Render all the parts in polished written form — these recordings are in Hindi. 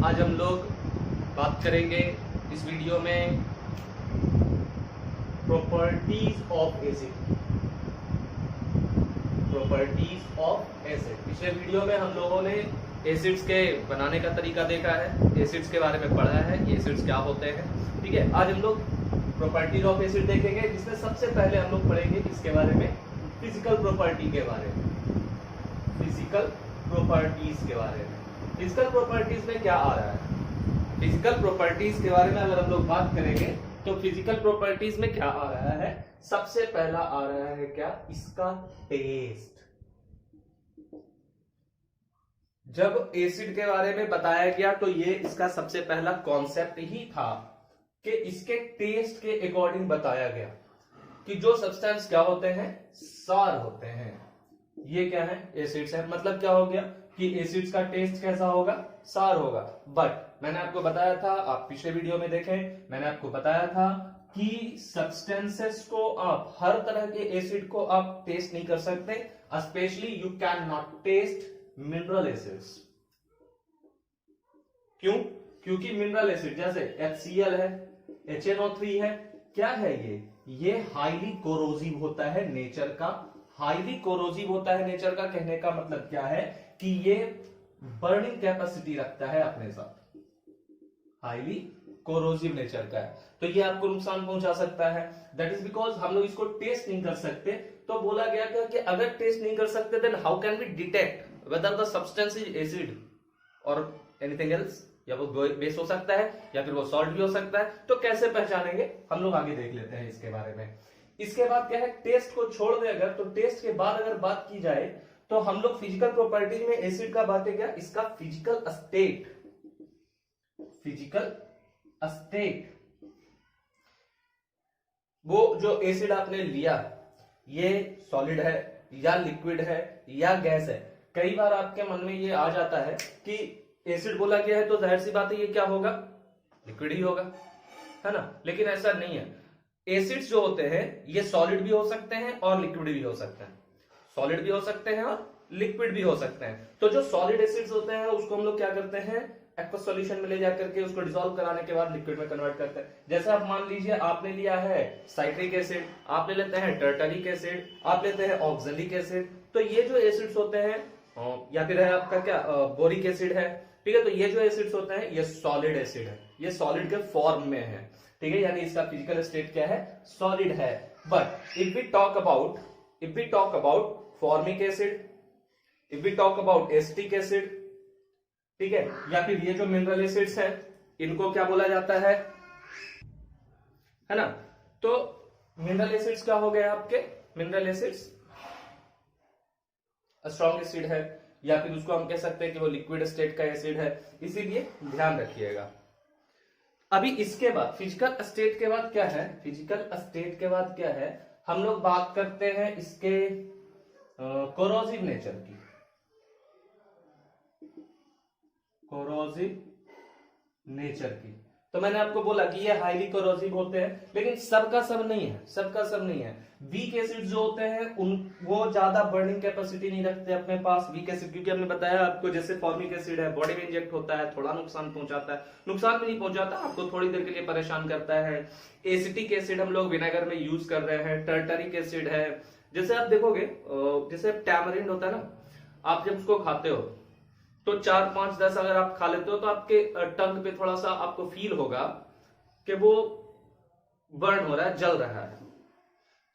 आज हम लोग बात करेंगे इस वीडियो में properties of acid. Properties of acid. पिछले वीडियो में हम लोगों ने एसिड्स के बनाने का तरीका देखा है, एसिड्स के बारे में पढ़ा है कि एसिड्स क्या होते हैं। ठीक है, आज हम लोग प्रॉपर्टीज ऑफ एसिड देखेंगे, जिसमें सबसे पहले हम लोग पढ़ेंगे किसके बारे में, फिजिकल प्रॉपर्टी के बारे में, फिजिकल प्रॉपर्टीज के बारे में। फिजिकल प्रॉपर्टीज में क्या आ रहा है, फिजिकल प्रॉपर्टीज के बारे में अगर हम लोग बात करेंगे तो फिजिकल प्रॉपर्टीज में क्या आ रहा है, सबसे पहला आ रहा है क्या, इसका टेस्ट। जब एसिड के बारे में बताया गया तो ये इसका सबसे पहला कॉन्सेप्ट ही था कि इसके टेस्ट के अकॉर्डिंग बताया गया कि जो सब्सटेंस क्या होते हैं, सार होते हैं। ये क्या है, एसिड्स है। मतलब क्या हो गया कि एसिड्स का टेस्ट कैसा होगा, सार होगा। बट मैंने आपको बताया था, आप पिछले वीडियो में देखें, मैंने आपको बताया था कि सब्सटेंसेस को आप, हर तरह के एसिड को आप टेस्ट नहीं कर सकते। Specially you can not test mineral acids. क्यों? क्योंकि मिनरल एसिड जैसे HCl है, HNO3 है, क्या है ये हाईली कोरोसिव होता है नेचर का। हाईली कोरोसिव होता है नेचर का, कहने का मतलब क्या है कि ये बर्निंग कैपेसिटी रखता है अपने साथ, हाईली कोरोसिव नेचर का है, तो ये आपको नुकसान पहुंचा सकता है। दैट इज बिकॉज हम लोग इसको टेस्ट नहीं कर सकते। तो बोला गया था कि अगर टेस्ट नहीं कर सकते then how can we detect whether the substance is acid और एनीथिंग एल्स। या वो बेस हो सकता है या फिर वो सॉल्ट भी हो सकता है। तो कैसे पहचानेंगे, हम लोग आगे देख लेते हैं इसके बारे में। इसके बाद क्या है, टेस्ट को छोड़ दे अगर, तो टेस्ट के बाद अगर बात की जाए तो हम लोग फिजिकल प्रॉपर्टीज में एसिड का बात है क्या, इसका फिजिकल स्टेट। फिजिकल स्टेट, वो जो एसिड आपने लिया ये सॉलिड है या लिक्विड है या गैस है। कई बार आपके मन में ये आ जाता है कि एसिड बोला गया है तो जाहिर सी बात है ये क्या होगा, लिक्विड ही होगा, है ना। लेकिन ऐसा नहीं है। एसिड्स जो होते हैं ये सॉलिड भी हो सकते हैं और लिक्विड भी हो सकते हैं, सॉलिड भी हो सकते हैं और लिक्विड भी हो सकते हैं। तो जो सॉलिड एसिड्स होते हैं उसको हम लोग क्या करते हैं, एक्वस सॉल्यूशन में ले जाकर के उसको डिसॉल्व कराने के बाद लिक्विड में कन्वर्ट करते हैं। जैसे आप मान लीजिए आपने लिया है साइट्रिक एसिड, आप ले लेते हैं टर्टरिक एसिड, आप लेते हैं ऑक्जेलिक एसिड। तो ये जो एसिड्स होते हैं, या फिर है आपका क्या, बोरिक एसिड है, ठीक है। तो ये जो एसिड्स होते हैं ये सॉलिड एसिड है, ये सॉलिड के फॉर्म में है, ठीक है। यानी इसका फिजिकल स्टेट क्या है, सॉलिड है। But if we talk about formic acid, if we talk about acetic acid, ठीक है, या फिर ये जो मिनरल एसिड्स है इनको क्या बोला जाता है ना। तो मिनरल एसिड्स क्या हो गए आपके, मिनरल एसिड्स स्ट्रॉन्ग एसिड है, या फिर उसको हम कह सकते हैं कि वो लिक्विड स्टेट का एसिड है, इसीलिए ध्यान रखिएगा। अभी इसके बाद फिजिकल स्टेट के बाद क्या है, फिजिकल स्टेट के बाद क्या है, हम लोग बात करते हैं इसके कोरोसिव नेचर की। कोरोसिव नेचर की, तो मैंने आपको बोला कि ये हाईली कोरोसिव होते हैं, लेकिन सबका सब नहीं है, सबका सब नहीं है। वीक एसिड जो होते हैं उन, वो ज्यादा बर्निंग कैपेसिटी नहीं रखते अपने पास, वीक एसिड। क्योंकि हमने बताया आपको, जैसे फॉर्मिक एसिड है बॉडी में इंजेक्ट होता है, थोड़ा नुकसान पहुंचाता है, नुकसान भी नहीं पहुंचाता, आपको थोड़ी देर के लिए परेशान करता है। एसिटिक एसिड हम लोग विनेगर में यूज कर रहे हैं, टर्टरिक एसिड है। जैसे आप देखोगे, जैसे टैमरिंड होता है ना, आप जब उसको खाते हो तो 4, 5, 10 अगर आप खा लेते हो तो आपके टंग पे थोड़ा सा आपको फील होगा कि वो बर्न हो रहा है, जल रहा है।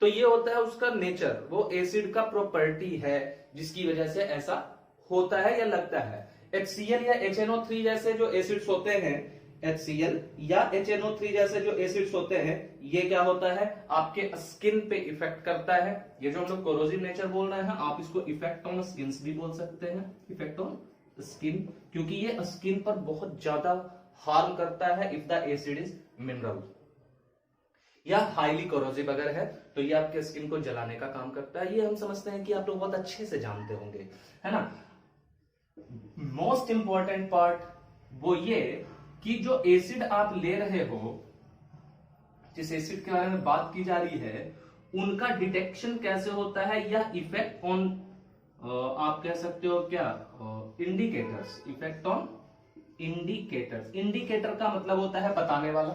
तो ये होता है उसका नेचर, वो एसिड का प्रॉपर्टी है जिसकी वजह से ऐसा होता है या लगता है। HCl या HNO3 जैसे जो एसिड्स होते हैं, HCl या HNO3 जैसे जो एसिड्स होते हैं, ये क्या होता है, आपके स्किन पे इफेक्ट करता है। ये जो हम लोग कोरोसिव नेचर बोल रहे हैं, आप इसको इफेक्ट ऑन स्किन भी बोल सकते हैं, इफेक्ट ऑन स्किन, क्योंकि ये स्किन पर बहुत ज्यादा हार्म करता है if the acid is mineral या हाईली कोरोसिव अगर है, तो ये आपके स्किन को जलाने का काम करता है। ये हम समझते हैं कि आप लोग बहुत अच्छे से जानते होंगे, है ना। मोस्ट इंपॉर्टेंट पार्ट वो ये कि जो एसिड आप ले रहे हो, जिस एसिड के बारे में बात की जा रही है, उनका डिटेक्शन कैसे होता है या इफेक्ट ऑन, आप कह सकते हो क्या, indicators, effect on indicators, indicator का मतलब होता है बताने वाला,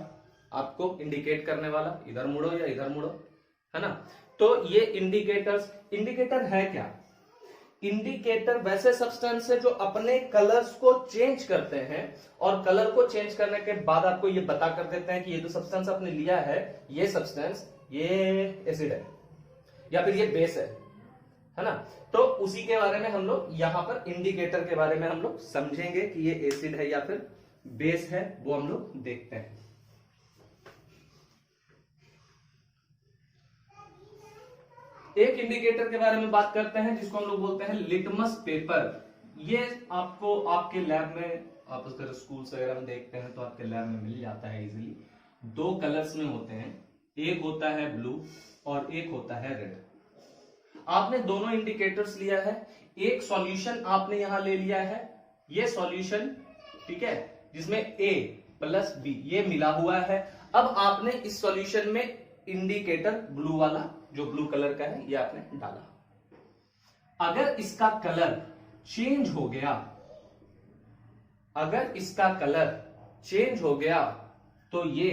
आपको इंडिकेट करने वाला, इधर मुड़ो या इधर मुड़ो, है ना। तो ये इंडिकेटर्स, इंडिकेटर है क्या? इंडिकेटर वैसे सब्सटेंस है जो अपने कलर्स को चेंज करते हैं और कलर को चेंज करने के बाद आपको ये बता कर देते हैं कि ये जो सब्सटेंस आपने लिया है, ये सब्सटेंस ये एसिड है या फिर ये बेस है ना। तो उसी के बारे में हम लोग यहां पर इंडिकेटर के बारे में हम लोग समझेंगे कि ये एसिड है या फिर बेस है, वो हम लोग देखते हैं। एक इंडिकेटर के बारे में बात करते हैं जिसको हम लोग बोलते हैं लिटमस पेपर। ये आपको आपके लैब में, आप अगर स्कूल्स वगैरह में देखते हैं तो आपके लैब में मिल जाता है इजीली। दो कलर्स में होते हैं, एक होता है ब्लू और एक होता है रेड। आपने दोनों इंडिकेटर्स लिया है, एक सॉल्यूशन आपने यहां ले लिया है, ये सॉल्यूशन, ठीक है, जिसमें A प्लस B ये मिला हुआ है। अब आपने इस सॉल्यूशन में इंडिकेटर ब्लू वाला, जो ब्लू कलर का है, ये आपने डाला। अगर इसका कलर चेंज हो गया, अगर इसका कलर चेंज हो गया तो ये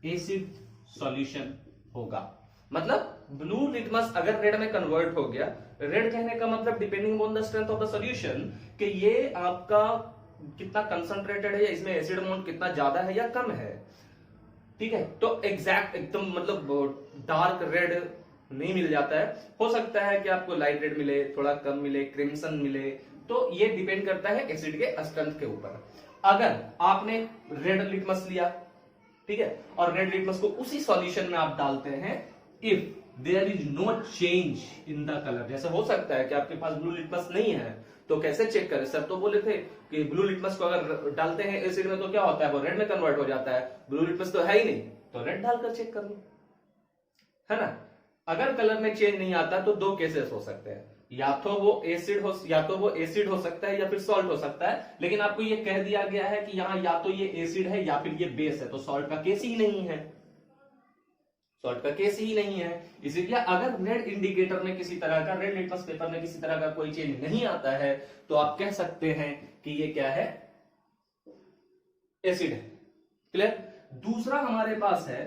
एसिड सॉल्यूशन होगा। मतलब ब्लू लिटमस अगर रेड में कन्वर्ट हो गया, रेड कहने का मतलब depending on the strength of the solution कि ये आपका कितना कंसंट्रेटेड है या इसमें एसिड अमाउंट कितना ज्यादा है या कम है, ठीक है। तो एग्जैक्ट एकदम मतलब डार्क रेड नहीं मिल जाता है, हो सकता है कि आपको लाइट रेड मिले, थोड़ा कम मिले, क्रिम्सन मिले, तो ये डिपेंड करता है एसिड के स्ट्रेंथ के ऊपर। अगर आपने रेड लिटमस लिया, ठीक है, और रेड लिटमस को उसी सॉल्यूशन में आप डालते हैं, if there is no change in the colour, जैसे हो सकता है कि आपके पास ब्लू लिटमस नहीं है तो कैसे चेक करें? सर तो बोले थे कि ब्लू लिटमस को अगर डालते हैं एसिड में तो क्या होता है, वो रेड में कन्वर्ट हो जाता है। ब्लू लिटमस तो है ही नहीं, तो रेड डालकर चेक कर लो, है ना। अगर कलर में चेंज नहीं आता तो दो केसेस हो सकते हैं, या तो वो एसिड हो सकता है या फिर सॉल्ट हो सकता है। लेकिन आपको ये कह दिया गया है कि यहाँ या तो ये एसिड है या फिर ये बेस है, तो सॉल्ट का केस ही नहीं है, सॉल्ट का केस ही नहीं है। इसीलिए अगर रेड इंडिकेटर में किसी तरह का, रेड लिटमस पेपर में किसी तरह का कोई चेंज नहीं आता है तो आप कह सकते हैं कि ये क्या है, एसिड है। क्लियर। दूसरा हमारे पास है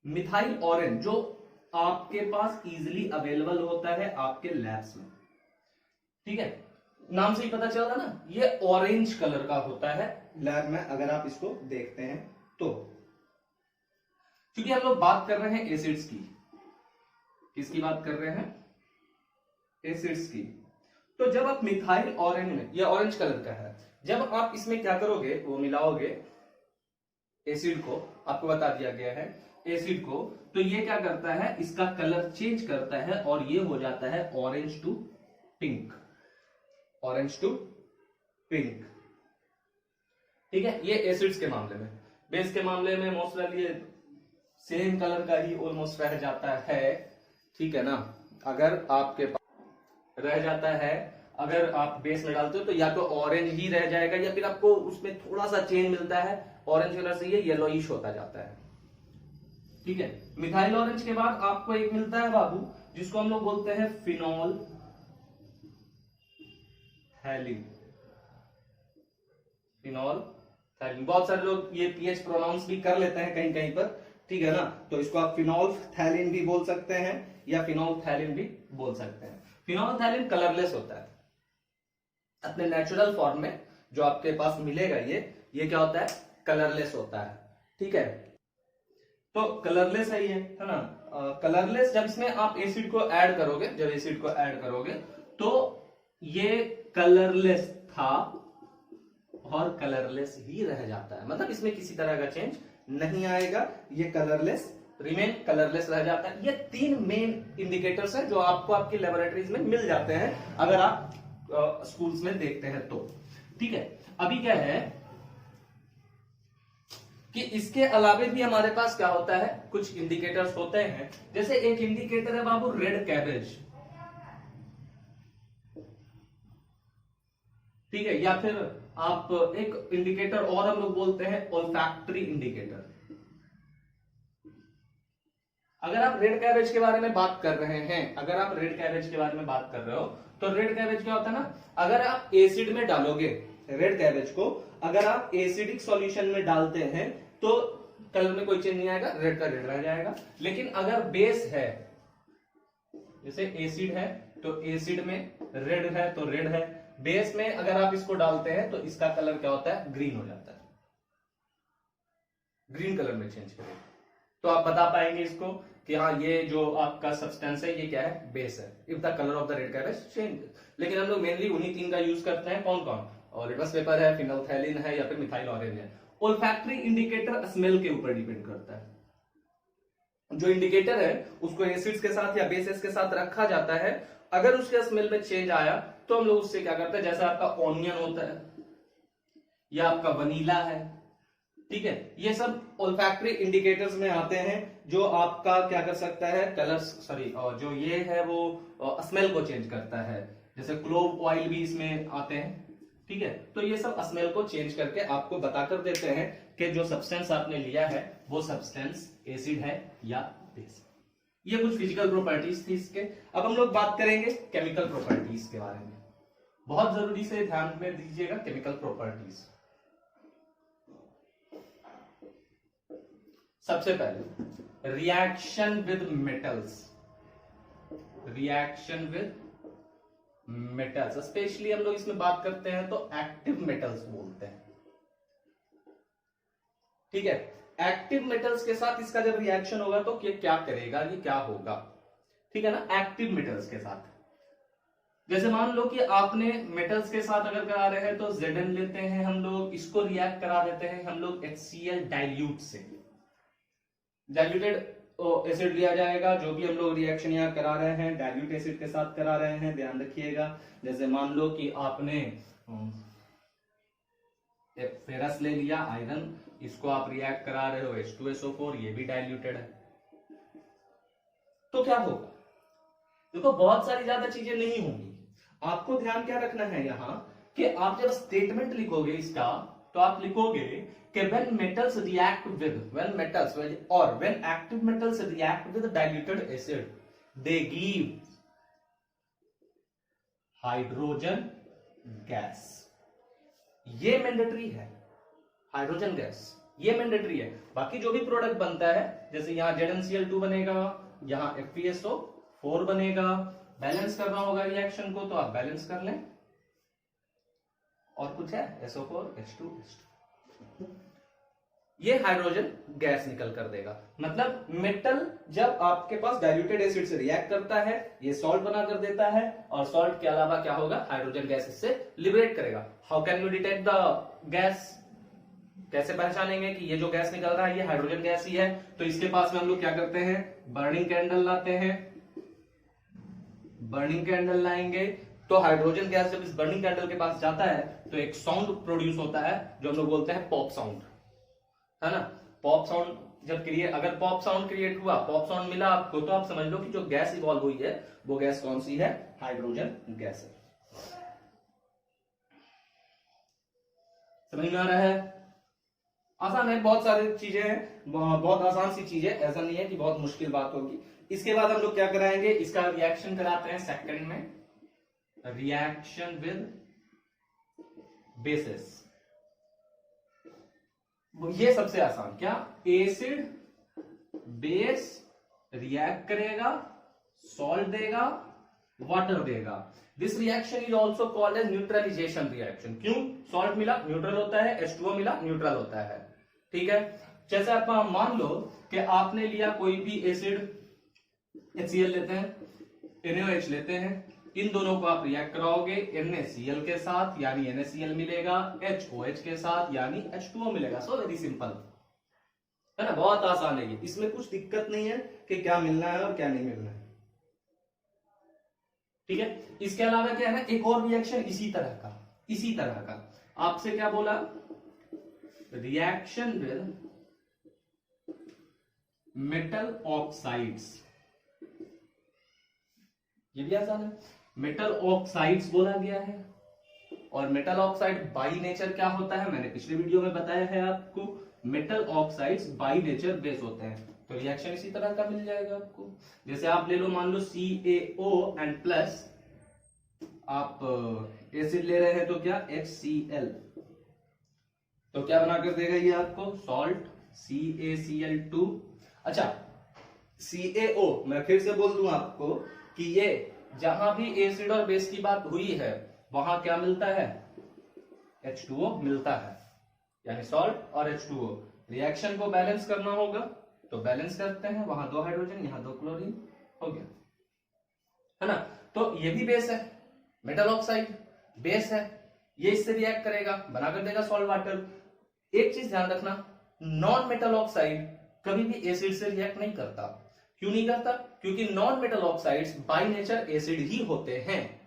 मिथाइल ऑरेंज, जो आपके पास इजीली अवेलेबल होता है आपके लैब्स में, ठीक है, नाम से ही पता चल रहा ना, ये ऑरेंज कलर का होता है लैब में अगर आप इसको देखते हैं तो। क्योंकि हम लोग बात कर रहे हैं एसिड्स की, किसकी बात कर रहे हैं, एसिड्स की। तो जब आप मिथाइल ऑरेंज में, ये ऑरेंज कलर का है, जब आप इसमें क्या करोगे, वो मिलाओगे एसिड को, आपको बता दिया गया है एसिड को, तो ये क्या करता है, इसका कलर चेंज करता है और ये हो जाता है orange to pink, orange to pink, ठीक है। ये एसिड्स के मामले में। बेस के मामले में मोस्टली सेम कलर का ही ऑलमोस्ट रह जाता है, ठीक है ना। अगर आपके पास रह जाता है, अगर आप बेस में डालते हो तो या तो ऑरेंज ही रह जाएगा या फिर आपको उसमें थोड़ा सा चेंज मिलता है, ऑरेंज कलर से ये येलोइश होता जाता है, ठीक है। मिथाइल ऑरेंज के बाद आपको एक मिलता है बाबू, जिसको हम लोग बोलते हैं फिनोल थैलिन, फिनोल थैलिन। बहुत सारे लोग ये पीएच प्रोनाउंस भी कर लेते हैं कहीं कहीं पर, ठीक है ना। तो इसको आप फिनोल थैलिन भी बोल सकते हैं या फिनोल थैलिन भी बोल सकते हैं। फिनोल थैलिन कलरलेस होता है अपने नेचुरल फॉर्म में, जो आपके पास मिलेगा ये क्या होता है, कलरलेस होता है, ठीक है। तो कलरलेस है ये, है ना। कलरलेस जब इसमें आप एसिड को ऐड करोगे, जब एसिड को ऐड करोगे तो ये कलरलेस था और कलरलेस ही रह जाता है, मतलब इसमें किसी तरह का चेंज नहीं आएगा, ये कलरलेस रिमेन कलरलेस रह जाता है। ये तीन मेन इंडिकेटर्स हैं जो आपको आपकी लेबोरेटरीज में मिल जाते हैं अगर आप स्कूल्स में देखते हैं तो, ठीक है। अभी क्या है कि इसके अलावे भी हमारे पास क्या होता है, कुछ इंडिकेटर्स होते हैं। जैसे एक इंडिकेटर है बाबू रेड कैबेज, ठीक है, या फिर आप एक इंडिकेटर और हम लोग बोलते हैं ओल्फैक्टरी इंडिकेटर। अगर आप रेड कैबेज के बारे में बात कर रहे हैं, अगर आप रेड कैबेज के बारे में बात कर रहे हो तो रेड कैबेज क्या होता है ना, अगर आप एसिड में डालोगे, रेड कैबेज को अगर आप एसिडिक सॉल्यूशन में डालते हैं तो कलर में कोई चेंज नहीं आएगा, रेड का रेड रह जाएगा। लेकिन अगर बेस है, जैसे एसिड है तो एसिड में, रेड है तो रेड है, बेस में अगर आप इसको डालते हैं तो इसका कलर क्या होता है, ग्रीन हो जाता है, ग्रीन कलर में चेंज करेगा। तो आप बता पाएंगे इसको कि हाँ ये जो आपका सब्सटेंस है ये क्या है, बेस है, if the colour of the red cabbage change. लेकिन हम लोग मेनली उन्हीं तीन का यूज करते हैं, कौन कौन, और लिटमस पेपर है, फिनोल्फथैलीन है, या फिर मिथाइल ऑरेंज है। ओल्फैक्टरी इंडिकेटर स्मेल के ऊपर डिपेंड करता है। जो इंडिकेटर है उसको एसिड्स के साथ या बेसेस के साथ रखा जाता है, अगर उसके स्मेल में चेंज आया तो हम लोग उससे क्या करते हैं, जैसे आपका ऑनियन होता है या आपका वनीला है, ठीक है, ये सब ओल्फैक्टरी इंडिकेटर्स में आते हैं जो आपका क्या कर सकता है, कलर्स सॉरी जो ये है वो स्मेल को चेंज करता है। जैसे क्लोव ऑयल भी इसमें आते हैं, ठीक है। तो ये सब स्मेल को चेंज करके आपको बताकर देते हैं कि जो सब्सटेंस आपने लिया है वो सब्सटेंस एसिड है या बेस। ये कुछ फिजिकल प्रॉपर्टीज थी इसके। अब हम लोग बात करेंगे केमिकल प्रॉपर्टीज के बारे में। बहुत जरूरी से ध्यान में दीजिएगा केमिकल प्रॉपर्टीज। सबसे पहले reaction with metals, reaction with metals, specially हम लोग इसमें बात करते हैं तो एक्टिव मेटल्स बोलते हैं, ठीक है। एक्टिव मेटल्स के साथ इसका जब रिएक्शन होगा तो ये क्या करेगा, ये क्या होगा, ठीक है ना। एक्टिव मेटल्स के साथ जैसे मान लो कि आपने मेटल्स के साथ अगर करा रहे हैं तो Zn लेते हैं हम लोग, इसको रिएक्ट करा देते हैं हम लोग HCl डाइल्यूट से, डाइल्यूटेड एसिड लिया जाएगा। जो भी हम लोग रिएक्शन यहाँ करा रहे हैं डाइल्यूट एसिड के साथ करा रहे हैं, ध्यान रखिएगा। जैसे मान लो कि आपने एक फेरस ले लिया, आयरन, इसको आप रिएक्ट करा रहे हो H2SO4, ये भी डाइल्यूटेड है, तो क्या होगा, देखो बहुत सारी ज्यादा चीजें नहीं होंगी। आपको ध्यान क्या रखना है यहाँ कि आप जब स्टेटमेंट लिखोगे इसका तो आप लिखोगे कि when metals react with, when metals or when active metals react with diluted acid, they give hydrogen gas. ये मैंडेटरी है, हाइड्रोजन गैस ये मैंडेटरी है। बाकी जो भी प्रोडक्ट बनता है, जैसे यहाँ ZnCl2 बनेगा, यहाँ FeSO4 बनेगा, बैलेंस करना होगा रिएक्शन को तो आप बैलेंस कर लें, और कुछ है SO4 H2 ये हाइड्रोजन गैस निकल कर देगा। मतलब मेटल जब आपके पास डाइल्यूटेड एसिड से रिएक्ट करता है ये सॉल्ट बना कर देता है, और सॉल्ट के अलावा क्या होगा, हाइड्रोजन गैस इससे लिबरेट करेगा। How can you detect the gas, कैसे पहचानेंगे कि ये जो गैस निकल रहा है ये हाइड्रोजन गैस ही है। तो इसके पास में हम लोग क्या करते हैं, बर्निंग कैंडल लाते हैं, बर्निंग कैंडल लाएंगे तो हाइड्रोजन गैस जब इस बर्निंग कैंडल के पास जाता है तो एक साउंड प्रोड्यूस होता है जो हम लोग बोलते हैं पॉप साउंड, है ना। पॉप साउंड जब क्रिएट, अगर पॉप साउंड क्रिएट हुआ, पॉप साउंड मिला आपको, तो आप समझ लो कि जो गैस इवॉल्व हुई है वो गैस कौन सी है, हाइड्रोजन गैस है। समझ में आ रहा है, आसान है, बहुत सारी चीजें हैं, बहुत आसान सी चीजें, ऐसा नहीं है कि बहुत मुश्किल बात होगी। इसके बाद हम लोग क्या कराएंगे, इसका रिएक्शन कराते हैं सेकंड में, रिएक्शन विद बेसिस। ये सबसे आसान, क्या, एसिड बेस रिएक्ट करेगा, सॉल्ट देगा, वाटर देगा। This reaction is also called as neutralisation reaction. क्यों, सॉल्ट मिला न्यूट्रल होता है, H2O मिला न्यूट्रल होता है, ठीक है। जैसे आप मान लो कि आपने लिया कोई भी एसिड, HCl लेते हैं, NaOH लेते हैं, इन दोनों को आप रिएक्ट कराओगे NaCl के साथ यानी NaCl मिलेगा, HOH के साथ यानी H2O मिलेगा। सो वेरी सिंपल है ना, बहुत आसान है ये, इसमें कुछ दिक्कत नहीं है कि क्या मिलना है और क्या नहीं मिलना है, ठीक है। इसके अलावा क्या है ना, एक और रिएक्शन इसी तरह का आपसे क्या बोला, रिएक्शन विद मेटल ऑक्साइड्स, ये भी आसान है, मेटल ऑक्साइड्स बोला गया है। और मेटल ऑक्साइड बाई नेचर क्या होता है, मैंने पिछले वीडियो में बताया है आपको, metal oxides by nature base होते हैं। तो रिएक्शन इसी तरह का मिल जाएगा आपको। जैसे आप ले लो, मान लो CaO एंड प्लस, आप एसिड ले रहे हैं तो क्या HCl, तो क्या बना कर देगा ये आपको सॉल्ट CaCl2। अच्छा CaO, मैं फिर से बोल दूं आपको कि ये जहां भी एसिड और बेस की बात हुई है वहां क्या मिलता है, H2O मिलता है, यानी सॉल्ट और H2O। रिएक्शन को बैलेंस करना होगा तो बैलेंस करते हैं, वहां 2 हाइड्रोजन यहां 2 क्लोरीन, हो गया, है ना। तो ये भी बेस है, मेटल ऑक्साइड बेस है, ये इससे रिएक्ट करेगा, बनाकर देगा सॉल्ट वाटर। एक चीज ध्यान रखना, नॉन मेटल ऑक्साइड कभी भी एसिड से रिएक्ट नहीं करता। क्यों नहीं करता? क्योंकि non metal oxides by nature acid ही होते हैं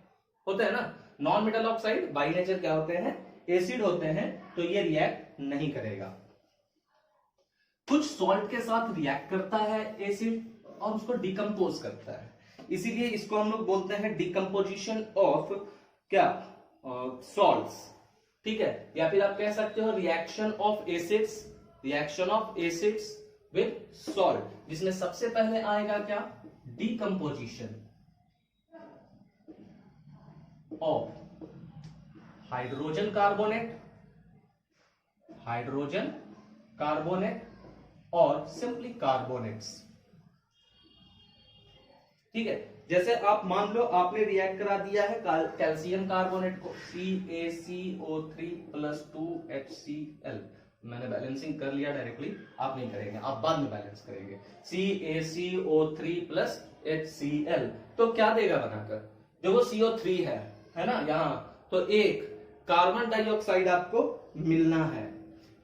ना। Non metal oxide by nature क्या होते हैं, एसिड होते हैं, तो ये रिएक्ट नहीं करेगा। कुछ सॉल्ट के साथ रिएक्ट करता है एसिड और उसको डिकम्पोज करता है, इसीलिए इसको हम लोग बोलते हैं डिकम्पोजिशन ऑफ क्या, सॉल्ट्स, ठीक है। या फिर आप कह सकते हो reaction of acids with salt, जिसमें सबसे पहले आएगा क्या, डिकम्पोजिशन ऑफ हाइड्रोजन कार्बोनेट और सिंपली कार्बोनेट्स, ठीक है। जैसे आप मान लो आपने रिएक्ट करा दिया है कैल्शियम कार्बोनेट को, CaCO3 + 2HCl, मैंने बैलेंसिंग कर लिया डायरेक्टली, आप नहीं करेंगे, आप बाद में बैलेंस करेंगे। CaCO3 + HCl, तो क्या देगा बनाकर, देखो CO3 है ना यहां, तो एक कार्बन डाइऑक्साइड आपको मिलना है,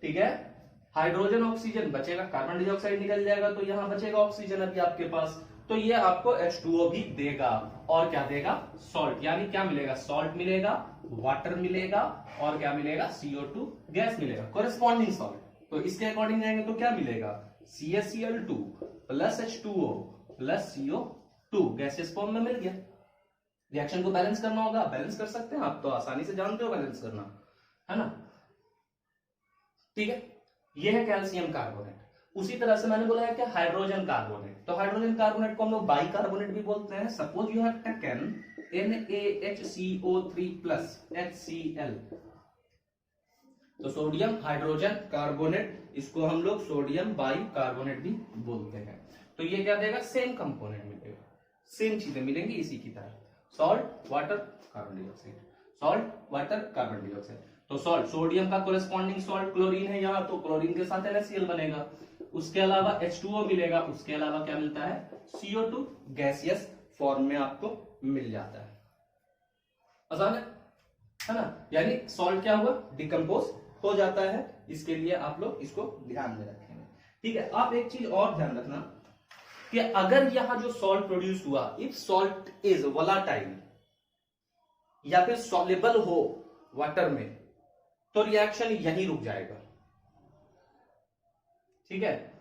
ठीक है। हाइड्रोजन ऑक्सीजन बचेगा, कार्बन डाइऑक्साइड निकल जाएगा, तो यहां बचेगा ऑक्सीजन अभी आपके पास, तो ये आपको H2O भी देगा, और क्या देगा, सॉल्ट। यानी क्या मिलेगा, सॉल्ट मिलेगा, वाटर मिलेगा, और क्या मिलेगा, CO2 गैस मिलेगा, कोरेस्पॉन्डिंग सॉल्ट। तो इसके अकॉर्डिंग जाएंगे तो क्या मिलेगा, CaCl2 + H2O + CO2 gaseous form में मिल गया। रिएक्शन को बैलेंस करना होगा, बैलेंस कर सकते हैं आप, तो आसानी से जानते हो बैलेंस करना, है ना, ठीक है। ये है कैल्शियम कार्बोनेट। उसी तरह से मैंने बोला है कि हाइड्रोजन कार्बोनेट, तो हाइड्रोजन कार्बोनेट को हम लोग बाइकार्बोनेट भी बोलते हैं। Suppose you have taken NaHCO3 + HCl, तो सोडियम हाइड्रोजन कार्बोनेट, इसको हम लोग सोडियम बाइकार्बोनेट भी बोलते हैं। तो ये क्या देगा, सेम कंपोनेंट मिलेगा, सेम चीजें मिलेंगी इसी की तरह, salt water carbon dioxide, salt water carbon dioxide. तो सॉल्ट, सोडियम का कोरेस्पॉन्डिंग सॉल्ट क्लोरीन है यहाँ, तो क्लोरीन के साथ NaCl बनेगा, उसके अलावा H2O मिलेगा, उसके अलावा क्या मिलता है, CO2 गैसियस फॉर्म में आपको मिल जाता है। आसान है ना। यानी सॉल्ट क्या हुआ, डिकम्पोज हो जाता है, इसके लिए आप लोग इसको ध्यान में रखेंगे, ठीक है। आप एक चीज और ध्यान रखना कि अगर यहां जो सॉल्ट प्रोड्यूस हुआ, इफ सॉल्ट इज वोलाटाइल या फिर सॉल्युबल हो वाटर में, तो रिएक्शन यहीं रुक जाएगा, ठीक है।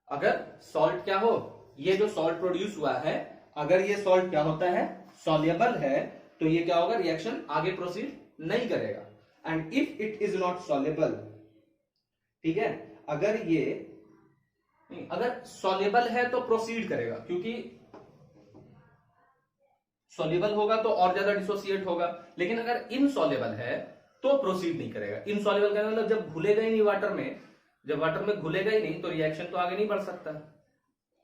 अगर सॉल्ट क्या हो, ये जो सॉल्ट प्रोड्यूस हुआ है, अगर ये सॉल्ट क्या होता है, सॉल्युबल है, तो ये क्या होगा, रिएक्शन आगे प्रोसीड नहीं करेगा। And if it is not soluble, ठीक है, अगर सॉल्युबल है तो प्रोसीड करेगा, क्योंकि सॉल्युबल होगा तो और ज्यादा डिसोसिएट होगा, लेकिन अगर इनसॉल्युबल है तो प्रोसीड नहीं करेगा। इनसॉल्युबल का मतलब जब घुलेगा ही नहीं वाटर में, जब वाटर में घुलेगा ही नहीं तो रिएक्शन तो आगे नहीं बढ़ सकता,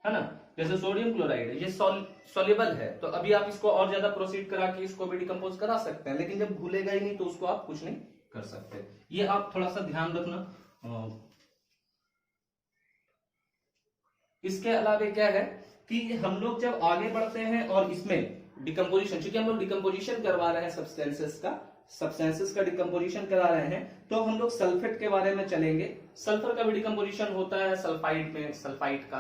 है ना। जैसे सोडियम क्लोराइड, ये सॉल्युबल है, तो अभी आप इसको और ज्यादा प्रोसीड करा के इसको भी डिकम्पोज करा सकते हैं, लेकिन जब घुलेगा ही नहीं तो उसको आप कुछ नहीं कर सकते। ये आप थोड़ा सा ध्यान रखना। इसके अलावा क्या है कि हम लोग जब आगे बढ़ते हैं और इसमें डिकम्पोजिशन, चूंकि हम लोग डिकम्पोजिशन करवा रहे हैं सब्सटेंसेस का डिकम्पोजिशन करा रहे हैं, तो हम लोग सल्फेट के बारे में चलेंगे। सल्फर का भी डिकम्पोजिशन होता है सल्फाइड में, सल्फाइड का,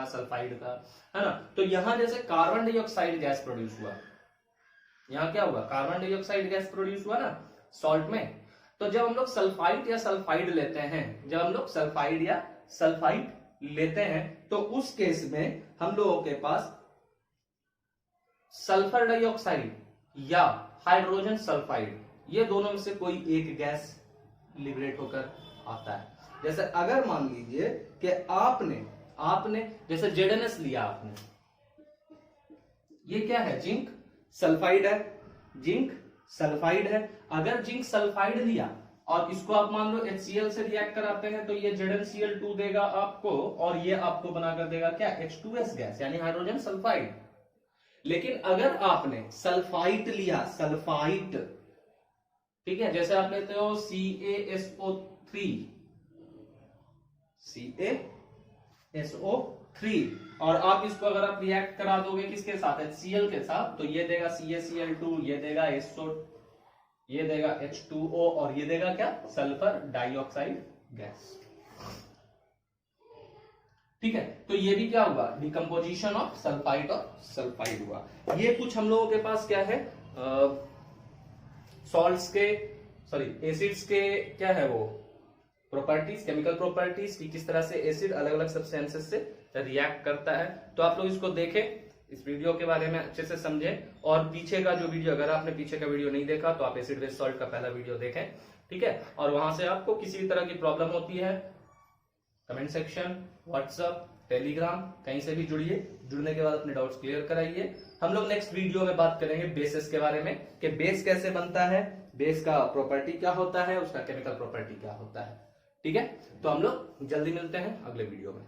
है ना। तो यहां जैसे कार्बन डाइऑक्साइड गैस प्रोड्यूस हुआ, यहां क्या हुआ, कार्बन डाइऑक्साइड गैस प्रोड्यूस हुआ ना सॉल्ट में। तो जब हम लोग सल्फाइड या सल्फाइड लेते हैं, तो उस केस में हम लोगों के पास सल्फर डाइऑक्साइड या हाइड्रोजन सल्फाइड, ये दोनों में से कोई एक गैस लिबरेट होकर आता है। जैसे अगर मान लीजिए कि आपने जैसे ZnS लिया आपने, ये क्या है, जिंक सल्फाइड है, जिंक सल्फाइड है। अगर जिंक सल्फाइड लिया और इसको आप मान लो HCl से रिएक्ट कराते हैं तो ये ZnCl2 देगा आपको, और ये आपको बनाकर देगा क्या, H2S गैस, यानी हाइड्रोजन सल्फाइड। लेकिन अगर आपने सल्फाइट लिया, सल्फाइट, ठीक है, जैसे आप लेते हो CaSO3 और आप इसको अगर आप रिएक्ट करा दोगे किसके साथ, HCl के साथ, तो ये देगा CaCl2, ये देगा ये देगा H2O और ये देगा क्या, सल्फर डाइऑक्साइड गैस। ठीक है, तो ये भी क्या हुआ, डिकम्पोजिशन ऑफ सल्फाइड और सल्फाइड हुआ। ये कुछ हम लोगों के पास क्या है, सॉल्ट्स के, सॉरी एसिड्स के क्या है वो प्रॉपर्टीज, केमिकल प्रॉपर्टीज कि किस तरह से एसिड अलग अलग सब्सटेंसेस से रिएक्ट करता है। तो आप लोग इसको देखें, इस वीडियो के बारे में अच्छे से समझें, और पीछे का जो वीडियो, अगर आपने पीछे का वीडियो नहीं देखा तो आप एसिड बेस सॉल्ट का पहला वीडियो देखें, ठीक है। और वहां से आपको किसी भी तरह की प्रॉब्लम होती है, कमेंट सेक्शन, व्हाट्सएप, टेलीग्राम, कहीं से भी जुड़िए, जुड़ने के बाद अपने डाउट्स क्लियर कराइए। हम लोग नेक्स्ट वीडियो में बात करेंगे बेसिस के बारे में, कि बेस कैसे बनता है, बेस का प्रॉपर्टी क्या होता है, उसका केमिकल प्रॉपर्टी क्या होता है, ठीक है। तो हम लोग जल्दी मिलते हैं अगले वीडियो में।